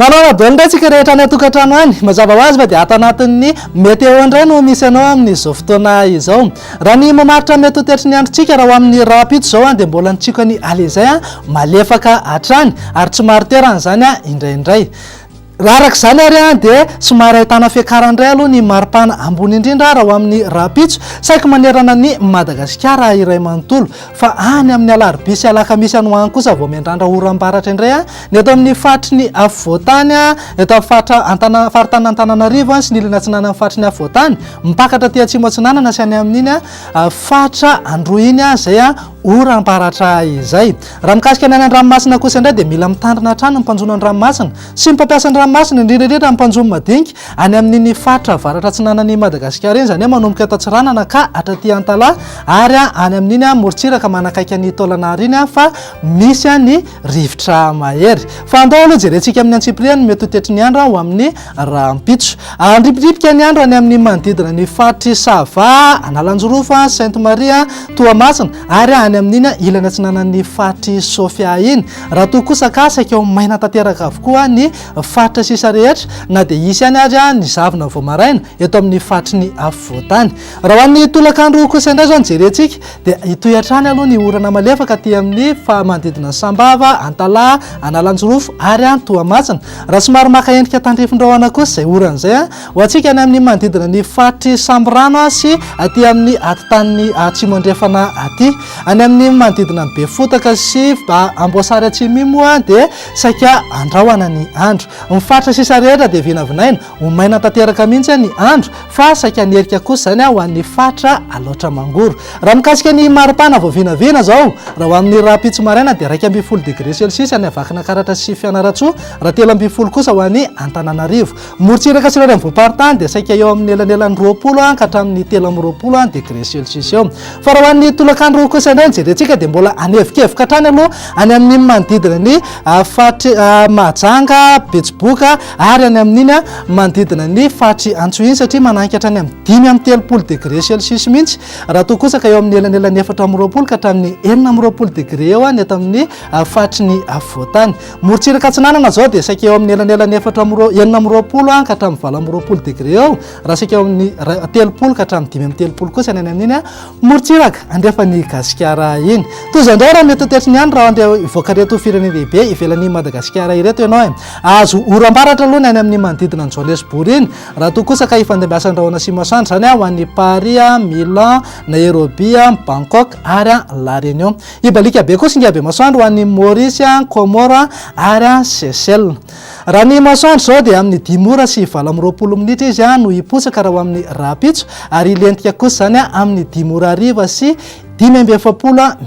Manana dondratsika rehetra any atokatrano any mazava ho azy fa dia ato anatin'ny météo indray no misy anao amin'izao fotoana izao. Raha ny mamaritra mety ho tetry ny androtsika raha ho amin'ny rapito zao dia mbola nitsika ny alezay malefaka hatrany ary tsy maro teran'izany indraindray. Raha araka izany ary dia somary ahitana fiakarandray aloha ny maripana ambony indrindra raha ho amin'ny rapitso saika manerana ny Madagasikara iray manontolo fa any amin'ny alarobia sy alakamisy any hoany kosa vao miandrandra oram-baratra indray ny eto amin'ny faritry ny afovoantany eto amin'ny faritany Antananarivo sy ny ilany atsinana amin'ny faritry ny afovoantany mipakatra aty atsimo atsinanana sy any amin'iny faritra Androiny izay oram-baratra izay. Raha mikasika ny any an-dranomasina kosa indray dia mila mitandrina hatrany ny mpanjono an-dranomasina sy ny mpampiasa an-dranomasina indrindra ny mpanjono madinika any amin'ny faritra avaratra atsinanan'ny Madagasikara iny izany hoe manomboka eto Antsiranana ka hatraty Antala ary any amin'iny morontsiraka manakaiky ny Taolagnaro iny fa misy ny rivotra mahery. Fa andao aloha jerentsika amin'ny Antsipriany mety ho tetry ny andro ho amin'ny rahampitso. Andripidripika ny andro any amin'ny manodidina ny faritry Sava, Analanjorofa, Sainte-Marie, Toamasina ary any amin'iny ilany atsinanan'ny faritry Sofia iny. Raha toa kosa ka saika ao maina tanteraka avokoa ny faritra sisa rehetra na dia isy any azy ny zavona vao maraina eto amin'ny faritry ny afovoantany. Raha ho an'ny tolakandro kosa indray zao jerentsika dia itoy hatrany aloha ny orana malefaka aty amin'ny manodidina Sambava, Antala, Analanjorofa ary Toamasina. Raha somary maka endrika tandrifin-drahona kosa izay orana izay ho antsika any amin'ny manodidina ny faritry Samborano sy aty amin'ny atotan'ny Atsimo andrefana aty. Any amin'ny manodidina ny Befotaka sy Amboasary Atsimimo dia saika andrahoana ny andro. Ny faritra sisa rehetra dia vinavinaina ho maina tanteraka mihitsy ny andro fa saika nerika kosa izany ho an'ny faritra Alaotra Mangoro. Raha mikasika ny maripana vao vinavina zao raha ho amin'ny rapitso maraina dia 12 degré celsius any Avakana Karatra sy Fianaratsoa, raha 13 kosa ho an'ny Antananarivo. Morontsiraka sy rary amin'ny Voaparitany dia saika eo amin'ny elanelan'ny 20 ka hatramin'ny 13 degré celsius eo. Fa raha ho an'ny tolakandro kosa indray jerentsika dia mbola anevikevoka hatrany aloha any amin'ny manodidina ny faritry Mahajanga, Betsiboka ary any amin'iny manodidina ny faritry Antsohiny satria mananika hatrany amin'ny 5-30 degré celsius mihitsy. Raha toa kosa ka eo amin'ny elanelan'ny 4 ka hatramin'ny 4 degré eo ny eto amin'ny faritry ny afovoantany. Morontsiraka atsinanana zao dia saika eo amin'ny elanelan'ny 4 ka hatramin'ny 20 degré eo raha saika eo amin'ny 30 ka hatramin'ny 5 kosa ny amin'iny morontsiraka andrefan'ny Gasikara iny. Tozandray raha mety tetry ny andro raha andeha ivoaka reto firenena lehibe ivelan'ny Madagasikara ireto ianao azo oram-baratra aloha ny any amin'ny manodidina ny Johannesburg iny. Raha toa kosa ka ifandimbiasa andrahoana sy masoandro izany ho an'ny Paris, Milan, Nairobi, Bangkok ary La Réunion. Ibalika be kosa ingabe masoandro ho an'ny Maurice, Comore ary Seychelles. Raha ny masoandro zao dia amin'ny 10 ora sy 20 minitra izy no hipotsaka raha ho amin'ny rapitso ary lentika kosa izany amin'ny 10 ora hariva sy 10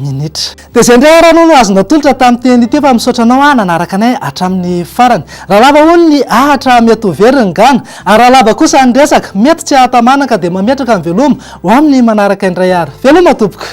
minitra. Dia izay indray raha no azona tolotra tamin'ny teny ity fa misaotra anao nanaraka anay hatramin'ny farany. Raha lava hono ny ahatra mety ho very ny gana ary raha lava kosa ny resaka mety tsy ahatamanaka dia mametraka ny veloma ho amin'ny manaraka indray ary. Veloma tompoko.